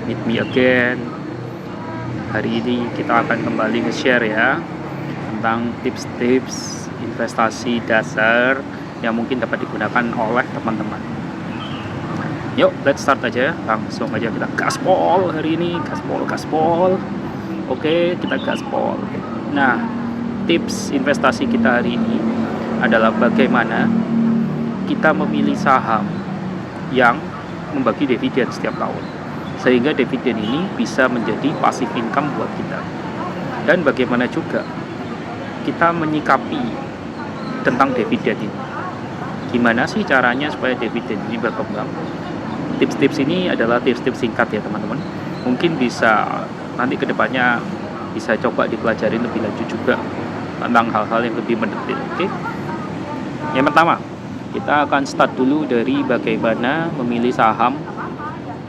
Meet me again. Hari ini kita akan kembali nge-share ya tentang tips-tips investasi dasar yang mungkin dapat digunakan oleh teman-teman. Yuk, let's start aja. Langsung aja kita gaspol hari ini. Gaspol. Oke, kita gaspol. Nah, tips investasi kita hari ini adalah bagaimana kita memilih saham yang membagi dividen setiap tahun, sehingga dividen ini bisa menjadi passive income buat kita. Dan bagaimana juga kita menyikapi tentang dividen ini. Gimana sih caranya supaya dividen ini berkembang? Tips-tips ini adalah tips-tips singkat ya teman-teman. Mungkin bisa nanti kedepannya bisa coba dipelajari lebih lanjut juga tentang hal-hal yang lebih mendetail. Oke? Yang pertama, kita akan start dulu dari bagaimana memilih saham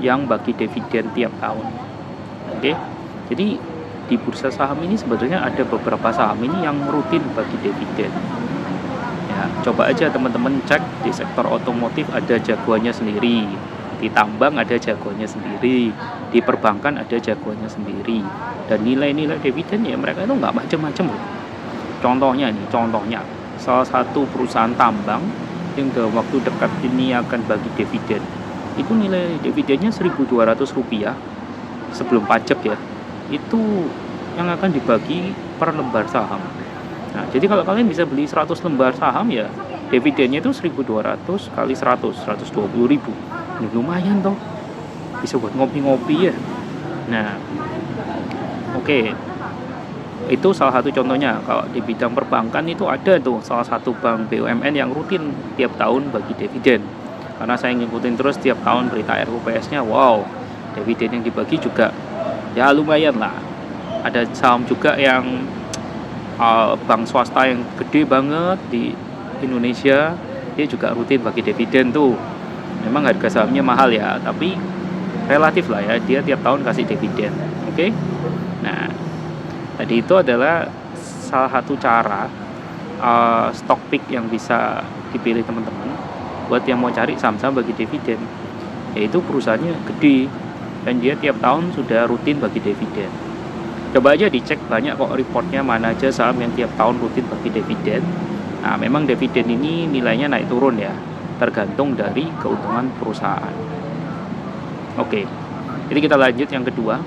yang bagi dividen tiap tahun. Oke, jadi di bursa saham ini sebenarnya ada beberapa saham ini yang rutin bagi dividen. Ya, coba aja teman-teman cek di sektor otomotif ada jagoannya sendiri, di tambang ada jagoannya sendiri, di perbankan ada jagoannya sendiri, dan nilai-nilai dividen ya mereka itu nggak macam-macam loh. Contohnya, salah satu perusahaan tambang yang dalam waktu dekat ini akan bagi dividen, itu nilai dividennya Rp1.200 sebelum pajak ya, itu yang akan dibagi per lembar saham. Nah, jadi kalau kalian bisa beli 100 lembar saham ya dividennya itu 1.200 kali 100, 120.000. Ini lumayan toh, bisa buat ngopi-ngopi ya. Nah, oke. Itu salah satu contohnya. Kalau di bidang perbankan itu ada tuh salah satu bank BUMN yang rutin tiap tahun bagi dividen. Karena saya ngikutin terus tiap tahun berita RUPS-nya, wow, dividen yang dibagi juga ya lumayan lah. Ada saham juga yang bank swasta yang gede banget di Indonesia, dia juga rutin bagi dividen tuh. Memang harga sahamnya mahal ya, tapi relatif lah ya, dia tiap tahun kasih dividen. Oke? Nah, tadi itu adalah salah satu cara stock pick yang bisa dipilih teman-teman buat yang mau cari saham-saham bagi dividen, yaitu perusahaannya gede dan dia tiap tahun sudah rutin bagi dividen. Coba aja dicek, banyak kok reportnya mana aja saham yang tiap tahun rutin bagi dividen. Nah, memang dividen ini nilainya naik turun ya, tergantung dari keuntungan perusahaan. Oke, jadi kita lanjut yang kedua.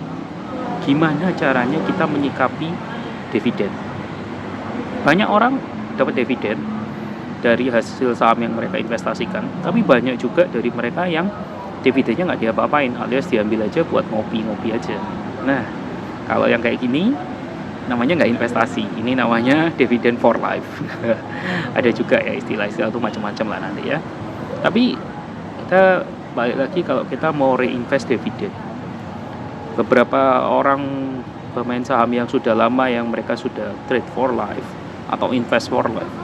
Gimana caranya kita menyikapi dividen? Banyak orang dapat dividen dari hasil saham yang mereka investasikan, tapi banyak juga dari mereka yang dividennya nggak diapa-apain, alias diambil aja buat ngopi-ngopi aja. Nah, kalau yang kayak gini namanya nggak investasi, ini namanya dividen for life. Ada juga ya istilah-istilah itu macam-macam lah nanti ya. Tapi kita balik lagi, kalau kita mau reinvest dividen, beberapa orang pemain saham yang sudah lama yang mereka sudah trade for life atau invest for life,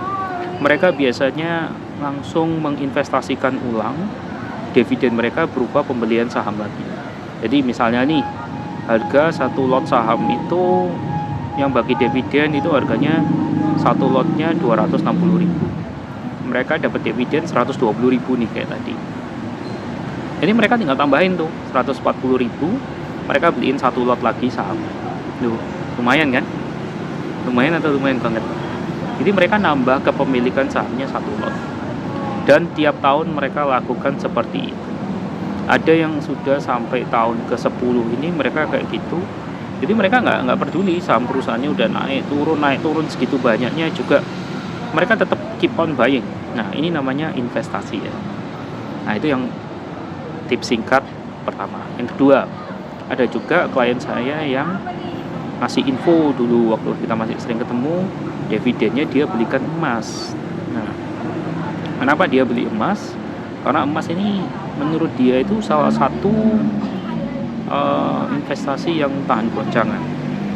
mereka biasanya langsung menginvestasikan ulang dividen mereka berupa pembelian saham lagi. Jadi misalnya nih, harga satu lot saham itu yang bagi dividen itu harganya satu lotnya 260.000, mereka dapat dividen 120.000 nih kayak tadi. Jadi mereka tinggal tambahin tuh 140.000, mereka beliin satu lot lagi saham. Duh, lumayan kan? Lumayan atau lumayan banget? Jadi mereka nambah kepemilikan sahamnya satu lot. Dan tiap tahun mereka lakukan seperti itu. Ada yang sudah sampai tahun ke-10 ini mereka kayak gitu. Jadi mereka nggak peduli saham perusahaannya udah naik turun segitu banyaknya juga, mereka tetap keep on buying. Nah, ini namanya investasi ya. Nah, itu yang tips singkat pertama. Yang kedua, ada juga klien saya yang ngasih info dulu waktu kita masih sering ketemu, dividennya dia belikan emas. Nah, kenapa dia beli emas? Karena emas ini menurut dia itu salah satu investasi yang tahan goncangan.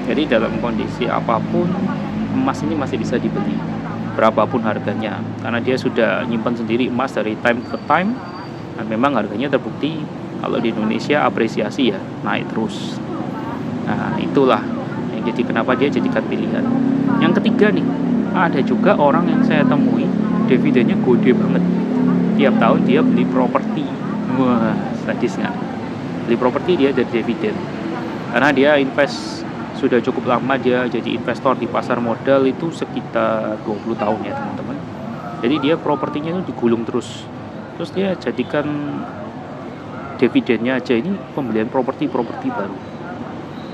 Jadi dalam kondisi apapun emas ini masih bisa dibeli, berapapun harganya, karena dia sudah nyimpan sendiri emas dari time ke time, dan memang harganya terbukti kalau di Indonesia apresiasi ya, naik terus. Nah, itulah yang jadi kenapa dia jadikan pilihan. Yang ketiga nih, ada juga orang yang saya temui dividennya gede banget. Tiap tahun dia beli properti. Wah, sadis nggak? Beli properti dia jadi dividen. Karena dia invest sudah cukup lama, dia jadi investor di pasar modal itu sekitar 20 tahun ya teman-teman. Jadi dia propertinya itu digulung terus. Terus dia jadikan dividennya aja ini pembelian properti baru.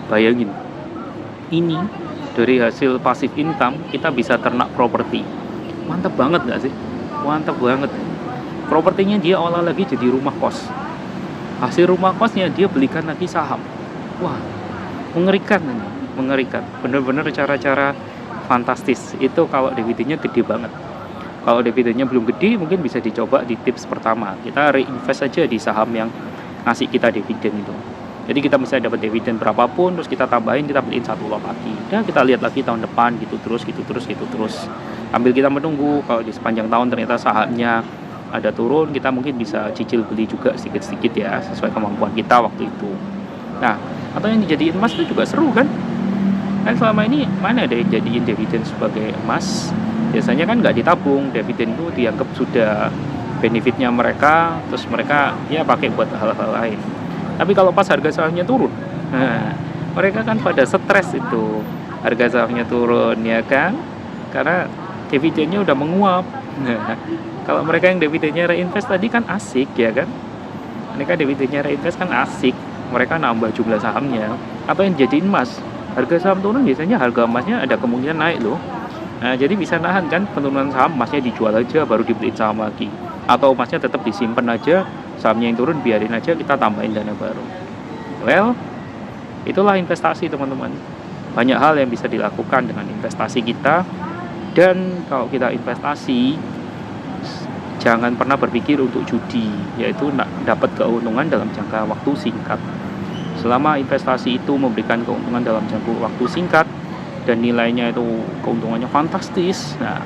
Bayangin, ini dari hasil passive income kita bisa ternak properti. Mantap banget gak sih? Mantap banget. Propertinya dia olah lagi jadi rumah kos. Hasil rumah kosnya dia belikan lagi saham. Wah, mengerikan ini, mengerikan. Bener-bener cara-cara fantastis. Itu kalau dividennya gede banget. Kalau dividennya belum gede, mungkin bisa dicoba di tips pertama. Kita reinvest aja di saham yang ngasih kita dividen itu. Jadi kita bisa dapat dividen berapapun, terus kita tambahin, kita beliin satu lot lagi. Dan kita lihat lagi tahun depan, gitu terus. Sambil kita menunggu, kalau di sepanjang tahun ternyata sahamnya ada turun, kita mungkin bisa cicil beli juga sedikit-sedikit ya, sesuai kemampuan kita waktu itu. Nah, atau yang dijadiin emas itu juga seru kan? Kan selama ini mana ada yang jadiin dividen sebagai emas? Biasanya kan nggak ditabung, dividen itu dianggap sudah benefitnya mereka, terus mereka ya pakai buat hal-hal lain. Tapi kalau pas harga sahamnya turun, nah, mereka kan pada stres itu, harga sahamnya turun ya kan, karena dividennya udah menguap. Nah, kalau mereka yang dividennya reinvest tadi kan asik ya kan, mereka dividennya reinvest kan asik, mereka nambah jumlah sahamnya. Atau yang jadiin emas, harga saham turun biasanya harga emasnya ada kemungkinan naik loh. Nah, jadi bisa nahan kan penurunan saham, emasnya dijual aja baru dibeliin saham lagi. Atau emasnya tetap disimpan aja, sahamnya yang turun biarin aja, kita tambahin dana baru. Well, itulah investasi teman-teman. Banyak hal yang bisa dilakukan dengan investasi kita. Dan kalau kita investasi, jangan pernah berpikir untuk judi, yaitu dapat keuntungan dalam jangka waktu singkat. Selama investasi itu memberikan keuntungan dalam jangka waktu singkat dan nilainya itu keuntungannya fantastis, nah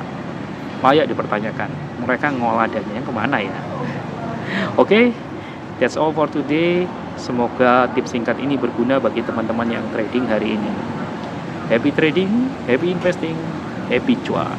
layak dipertanyakan mereka ngolah dananya kemana ya. Oke, that's all for today. Semoga tips singkat ini berguna bagi teman-teman yang trading hari ini. Happy trading, happy investing, happy cuan.